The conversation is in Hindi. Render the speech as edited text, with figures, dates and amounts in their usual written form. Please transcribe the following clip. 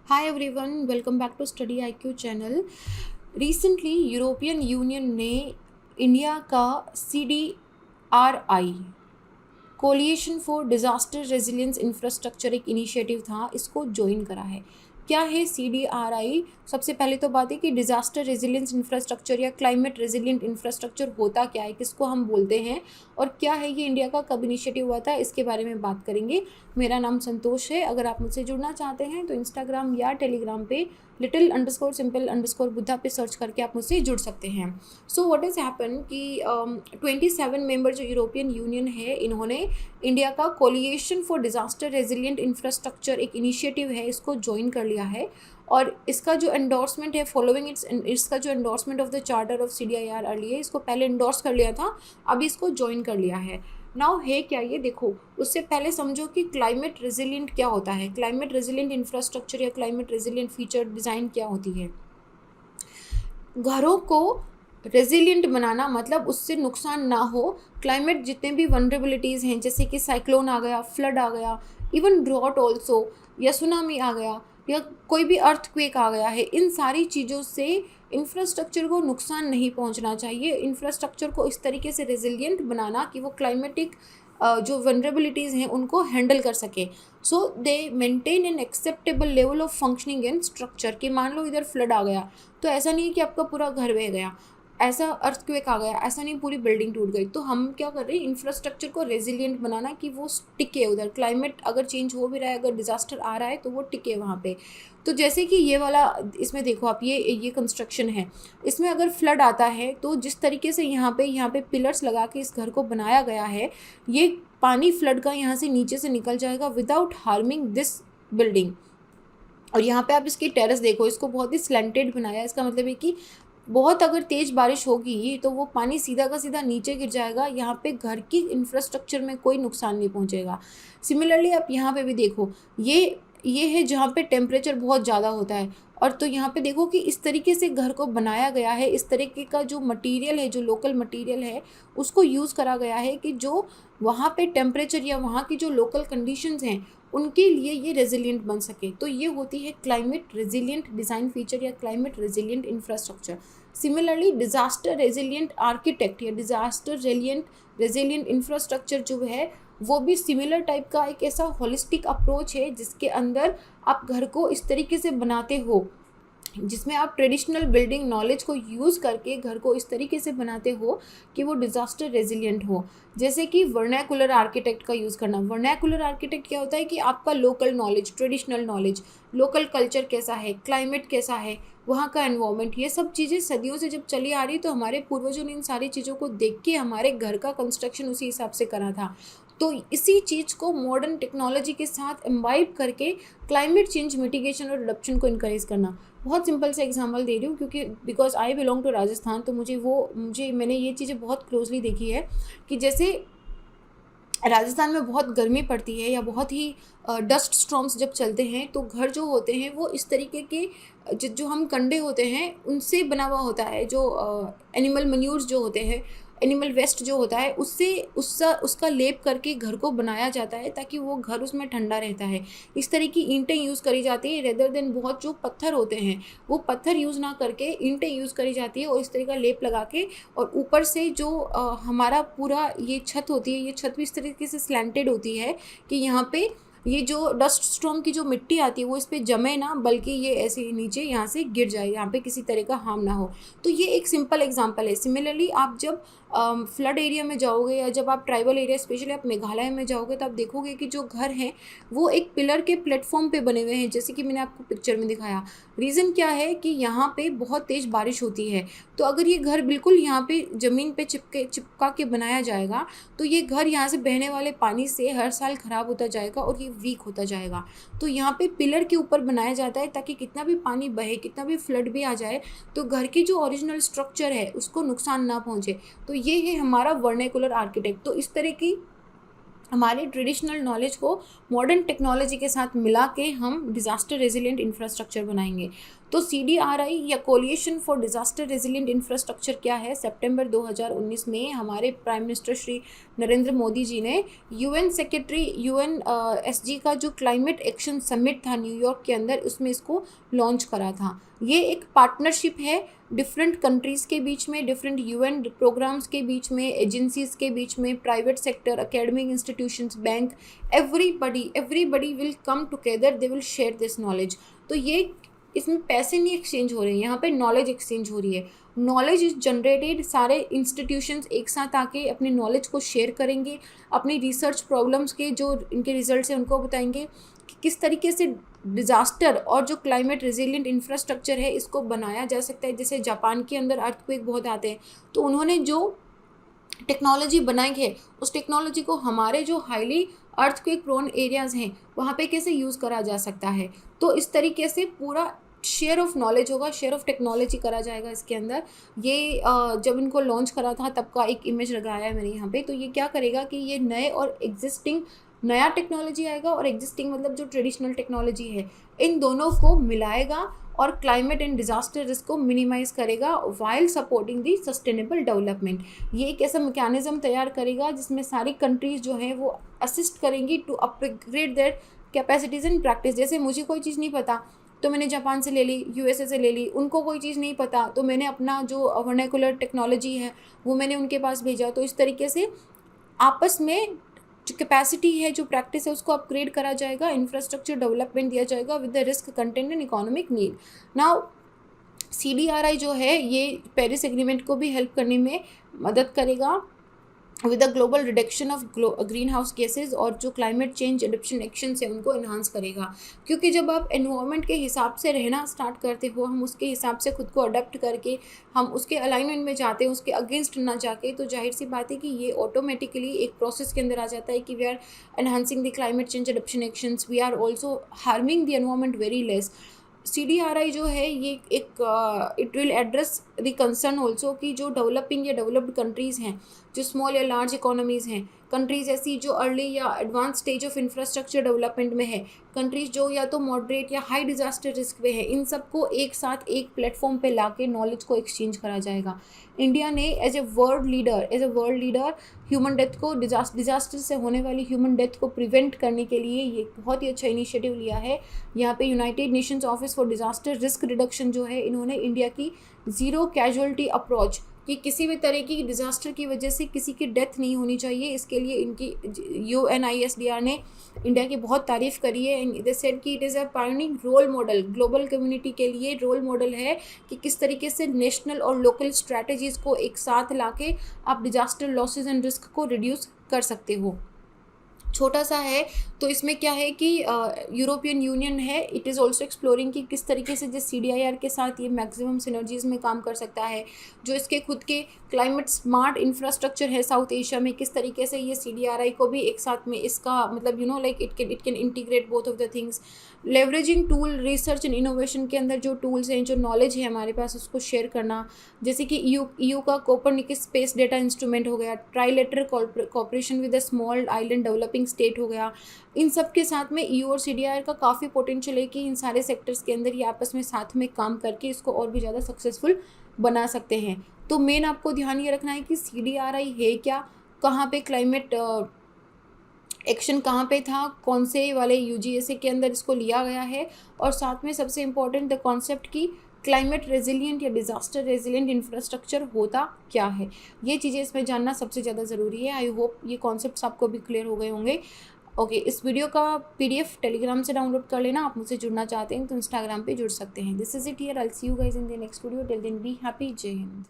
Hi everyone, welcome back to Study IQ channel. Recently European union ने इंडिया का CDRI coalition for disaster resilience infrastructure एक इनिशिएटिव था, इसको ज्वाइन करा है। क्या है CDRI? सबसे पहले तो बात है कि डिज़ास्टर रेजिलियंस इंफ्रास्ट्रक्चर या क्लाइमेट रेजिलियंट इंफ्रास्ट्रक्चर होता क्या है, किसको हम बोलते हैं और क्या है ये, इंडिया का कब इनिशिएटिव हुआ था, इसके बारे में बात करेंगे। मेरा नाम संतोष है। अगर आप मुझसे जुड़ना चाहते हैं तो इंस्टाग्राम या टेलीग्राम पे little_simple_बुद्धा पे सर्च करके आप मुझसे जुड़ सकते हैं। सो व्हाट इज़ हैपन कि 27 मेंबर जो यूरोपियन यूनियन है, इन्होंने इंडिया का coalition for disaster resilient infrastructure एक इनिशिएटिव है, इसको ज्वाइन कर लिया है। और इसका जो एंडोर्समेंट है फॉलोइंग इसका जो endorsement of the charter of CDIR है, इसको पहले एंडोर्स कर लिया था, अभी इसको ज्वाइन कर लिया है। नाउ है क्या ये देखो, उससे पहले समझो कि क्लाइमेट रेजिलिएंट क्या होता है, क्लाइमेट रेजिलिएंट इंफ्रास्ट्रक्चर या क्लाइमेट रेजिलिएंट फीचर डिज़ाइन क्या होती है। घरों को रेजिलिएंट बनाना मतलब उससे नुकसान ना हो। क्लाइमेट जितने भी वनरेबिलिटीज़ हैं, जैसे कि साइक्लोन आ गया, फ्लड आ गया, इवन ड्रॉट ऑल्सो, या सुनामी आ गया, या कोई भी अर्थक्वेक आ गया है, इन सारी चीज़ों से इंफ्रास्ट्रक्चर को नुकसान नहीं पहुंचना चाहिए। इंफ्रास्ट्रक्चर को इस तरीके से रेजिलिएंट बनाना कि वो क्लाइमेटिक जो वनरेबिलिटीज़ हैं उनको हैंडल कर सके। So they maintain an acceptable level of functioning and structure. कि मान लो इधर फ्लड आ गया, तो ऐसा नहीं है कि आपका पूरा घर बह गया, ऐसा अर्थक्वेक आ गया, ऐसा नहीं पूरी बिल्डिंग टूट गई। तो हम क्या कर रहे हैं, इंफ्रास्ट्रक्चर को रेजिलिएंट बनाना कि वो टिके उधर। क्लाइमेट अगर चेंज हो भी रहा है, अगर डिज़ास्टर आ रहा है तो वो टिके वहाँ पे। तो जैसे कि ये वाला, इसमें देखो आप, ये कंस्ट्रक्शन है, इसमें अगर फ्लड आता है तो जिस तरीके से यहाँ पे पिलर्स लगा के इस घर को बनाया गया है, ये पानी फ्लड का यहाँ से नीचे से निकल जाएगा विदाउट हार्मिंग दिस बिल्डिंग। और यहाँ पे आप इसकी टेरेस देखो, इसको बहुत ही स्लैंटेड बनाया है। इसका मतलब है कि बहुत अगर तेज़ बारिश होगी तो वो पानी सीधा का सीधा नीचे गिर जाएगा, यहाँ पे घर की इंफ्रास्ट्रक्चर में कोई नुकसान नहीं पहुँचेगा। सिमिलरली आप यहाँ पे भी देखो, ये है जहाँ पे टेम्परेचर बहुत ज़्यादा होता है, और तो यहाँ पे देखो कि इस तरीके से घर को बनाया गया है, इस तरीके का जो मटेरियल है, जो लोकल मटेरियल है, उसको यूज़ करा गया है कि जो वहाँ पे टेम्परेचर या वहाँ की जो लोकल कंडीशंस हैं उनके लिए ये रेजिलिएंट बन सके। तो ये होती है क्लाइमेट रेजिलिएंट डिज़ाइन फीचर या climate resilient infrastructure. Similarly disaster resilient architect या डिज़ास्टर रेजिलिएंट इंफ्रास्ट्रक्चर जो है, वो भी सिमिलर टाइप का एक ऐसा होलिस्टिक अप्रोच है जिसके अंदर आप घर को इस तरीके से बनाते हो, जिसमें आप ट्रेडिशनल बिल्डिंग नॉलेज को यूज़ करके घर को इस तरीके से बनाते हो कि वो डिज़ास्टर रेजिलिएंट हो। जैसे कि वर्नैकुलर आर्किटेक्ट का यूज़ करना। वर्नैकुलर आर्किटेक्ट क्या होता है कि आपका local knowledge, traditional knowledge, local culture कैसा है, क्लाइमेट कैसा है, वहाँ का एनवायरनमेंट, ये सब चीज़ें सदियों से जब चली आ रही, तो हमारे पूर्वजों ने इन सारी चीज़ों को देख के हमारे घर का कंस्ट्रक्शन उसी हिसाब से करा था। तो इसी चीज़ को मॉडर्न टेक्नोलॉजी के साथ एम्बाइब करके क्लाइमेट चेंज मिटिगेशन और रिडक्शन को इनकरेज करना। बहुत सिंपल सा एग्जांपल दे रही हूँ क्योंकि because I belong to Rajasthan, तो मैंने ये चीज़ें बहुत क्लोजली देखी है कि जैसे राजस्थान में बहुत गर्मी पड़ती है या बहुत ही डस्ट स्टॉर्म्स जब चलते हैं, तो घर जो होते हैं वो इस तरीके के जो हम कंडे होते हैं उनसे बना हुआ होता है। जो एनिमल मन्यूर्स जो होते हैं, एनिमल वेस्ट जो होता है, उसका लेप करके घर को बनाया जाता है ताकि वो घर उसमें ठंडा रहता है। इस तरह की ईंटें यूज़ करी जाती है रेदर देन बहुत जो पत्थर होते हैं, वो पत्थर यूज़ ना करके ईंटें यूज़ करी जाती है, और इस तरह का लेप लगा के। और ऊपर से जो हमारा पूरा ये छत होती है, ये छत भी इस तरीके से स्लैंटेड होती है कि यहाँ पे ये जो डस्ट स्टॉर्म की जो मिट्टी आती है वो इस पे जमे ना, बल्कि ये ऐसे नीचे यहाँ से गिर जाए, यहाँ पे किसी तरह का हार्म ना हो। तो ये एक सिंपल एग्जांपल है। सिमिलरली आप जब फ्लड एरिया में जाओगे या जब आप ट्राइबल एरिया, स्पेशली आप मेघालय में जाओगे, तो आप देखोगे कि जो घर हैं वो एक पिलर के प्लेटफॉर्म पे बने हुए हैं, जैसे कि मैंने आपको पिक्चर में दिखाया। रीज़न क्या है कि यहाँ पे बहुत तेज़ बारिश होती है, तो अगर ये घर बिल्कुल यहाँ पे ज़मीन पे चिपका के बनाया जाएगा, तो ये घर यहाँ से बहने वाले पानी से हर साल ख़राब होता जाएगा और ये वीक होता जाएगा। तो यहाँ पे पिलर के ऊपर बनाया जाता है ताकि कितना भी पानी बहे, कितना भी फ्लड भी आ जाए, तो घर की जो ओरिजिनल स्ट्रक्चर है उसको नुकसान ना पहुँचे। तो ये है हमारा वर्नैकुलर आर्किटेक्ट। तो इस तरह की हमारे ट्रेडिशनल नॉलेज को मॉडर्न टेक्नोलॉजी के साथ मिला के हम डिज़ास्टर रेजिलिएंट इंफ्रास्ट्रक्चर बनाएंगे। तो CDRI या coalition for disaster resilient infrastructure क्या है? सितंबर 2019 में हमारे प्राइम मिनिस्टर श्री नरेंद्र मोदी जी ने UN सेक्रेटरी UNSG का जो क्लाइमेट एक्शन समिट था न्यूयॉर्क के अंदर, उसमें इसको लॉन्च करा था। ये एक पार्टनरशिप है डिफरेंट कंट्रीज़ के बीच में, डिफरेंट UN प्रोग्राम्स के बीच में, एजेंसीज़ के बीच में, private sector, academic institutions, bank, everybody will come together, they will share this knowledge. तो ये इसमें पैसे नहीं एक्सचेंज हो रहे हैं, यहाँ पे नॉलेज एक्सचेंज हो रही है। नॉलेज इज जनरेटेड, सारे इंस्टीट्यूशंस एक साथ आके अपने नॉलेज को शेयर करेंगे, अपनी रिसर्च प्रॉब्लम्स के जो इनके रिजल्ट्स हैं उनको बताएंगे कि किस तरीके से डिज़ास्टर और जो क्लाइमेट रेजिलिएंट इंफ्रास्ट्रक्चर है इसको बनाया जा सकता है। जैसे जापान के अंदर अर्थक्वेक बहुत आते हैं, तो उन्होंने जो टेक्नोलॉजी बनाई है उस टेक्नोलॉजी को हमारे जो हाईली अर्थक्वेक प्रोन एरियाज़ हैं वहाँ पे कैसे यूज़ करा जा सकता है। तो इस तरीके से पूरा शेयर ऑफ नॉलेज होगा, शेयर ऑफ टेक्नोलॉजी करा जाएगा इसके अंदर। ये जब इनको लॉन्च करा था तब का एक इमेज लगाया है मैंने यहाँ पे। तो ये क्या करेगा कि ये नए और एग्जिस्टिंग, नया टेक्नोलॉजी आएगा और एग्जिस्टिंग मतलब जो ट्रेडिशनल टेक्नोलॉजी है, इन दोनों को मिलाएगा और क्लाइमेट एंड डिजास्टर रिस्क को मिनिमाइज करेगा वाइल सपोर्टिंग दी सस्टेनेबल डेवलपमेंट। ये एक ऐसा मैकेनिज्म तैयार करेगा जिसमें सारी कंट्रीज जो हैं वो असिस्ट करेंगी to upgrade their capacities and practice. जैसे मुझे कोई चीज़ नहीं पता तो मैंने जापान से ले ली, USA से ले ली, उनको कोई चीज़ नहीं पता तो मैंने अपना जो वर्नाकुलर टेक्नोलॉजी है वो मैंने उनके पास भेजा। तो इस तरीके से आपस में जो कैपेसिटी है, जो प्रैक्टिस है, उसको अपग्रेड करा जाएगा, इंफ्रास्ट्रक्चर डेवलपमेंट दिया जाएगा with the risk content and economic need. Now CDRI जो है ये पेरिस एग्रीमेंट को भी हेल्प करने में मदद करेगा with the global reduction of green house gases, और जो क्लाइमेट चेंज एडप्शन एक्शन है उनको इन्हांस करेगा। क्योंकि जब आप एनवायरनमेंट के हिसाब से रहना स्टार्ट करते हो, हम उसके हिसाब से खुद को अडेप्ट करके हम उसके अलाइनमेंट में जाते हैं, उसके अगेंस्ट ना जाके, तो जाहिर सी बात है कि ये ऑटोमेटिकली एक प्रोसेस के अंदर आ जाता है कि we are enhancing the climate change adaption actions, we are also harming the environment very less. CDRI जो है ये एक it will address the concern also कि जो डेवलपिंग या डेवलप्ड कंट्रीज़ हैं, जो स्मॉल या लार्ज इकोनॉमीज़ हैं, कंट्रीज़ ऐसी जो अर्ली या advance stage of infrastructure development में है, कंट्रीज़ जो या तो मॉडरेट या हाई डिजास्टर रिस्क पे है, इन सबको एक साथ एक प्लेटफॉर्म पे लाके नॉलेज को एक्सचेंज करा जाएगा। इंडिया ने as a world leader human death को, डिजास्टर से होने वाली ह्यूमन डेथ को प्रिवेंट करने के लिए ये बहुत ही अच्छा इनिशिएटिव लिया है। यहाँ पे United Nations office for disaster risk reduction जो है, इन्होंने इंडिया की ज़ीरो कैजुअलिटी अप्रोच कि किसी भी तरह की डिज़ास्टर की वजह से किसी की डेथ नहीं होनी चाहिए, इसके लिए इनकी UNISDR ने इंडिया की बहुत तारीफ़ करी है। एंड दे सेड कि it is a pioneer role model, global community के लिए रोल मॉडल है कि किस तरीके से नेशनल और लोकल स्ट्रैटेजीज़ को एक साथ लाके आप डिज़ास्टर लॉसेज एंड रिस्क को रिड्यूस कर सकते हो। छोटा सा है तो इसमें क्या है कि यूरोपियन यूनियन है, इट इज़ ऑल्सो एक्सप्लोरिंग कि किस तरीके से जिस CDIR के साथ ये मैक्सिमम सिनर्जीज़ में काम कर सकता है। जो इसके खुद के क्लाइमेट स्मार्ट इंफ्रास्ट्रक्चर है साउथ एशिया में, किस तरीके से ये CDRI को भी एक साथ में इसका मतलब like it can integrate both of the things. Leveraging tool research and innovation के अंदर जो टूल्स हैं, जो नॉलेज है हमारे पास, उसको शेयर करना। जैसे कि EU का कोपरनिकस स्पेस डेटा इंस्ट्रूमेंट हो गया, trilateral cooperation with a small island developing state हो गया। इन सब के साथ में EU और CDIR का काफ़ी पोटेंशियल है कि इन सारे सेक्टर्स के अंदर ये आपस में साथ में काम करके इसको और भी ज़्यादा सक्सेसफुल बना सकते हैं। तो मेन आपको ध्यान ये रखना है कि CDRI है क्या, कहाँ पे क्लाइमेट एक्शन कहाँ पे था, कौन से वाले UGSA के अंदर इसको लिया गया है, और साथ में सबसे इम्पोर्टेंट द कॉन्सेप्ट की क्लाइमेट रेजिलिएंट या डिज़ास्टर रेजिलिएंट इंफ्रास्ट्रक्चर होता क्या है। ये चीज़ें इसमें जानना सबसे ज़्यादा ज़रूरी है। आई होप ये कॉन्सेप्ट्स आपको भी क्लियर हो गए होंगे। ओके, इस वीडियो का PDF टेलीग्राम से डाउनलोड कर लेना। आप मुझसे जुड़ना चाहते हैं तो इंस्टाग्राम पे जुड़ सकते हैं। This is it here, I will see you guys in the next video. Till then be happy, Jai Hind.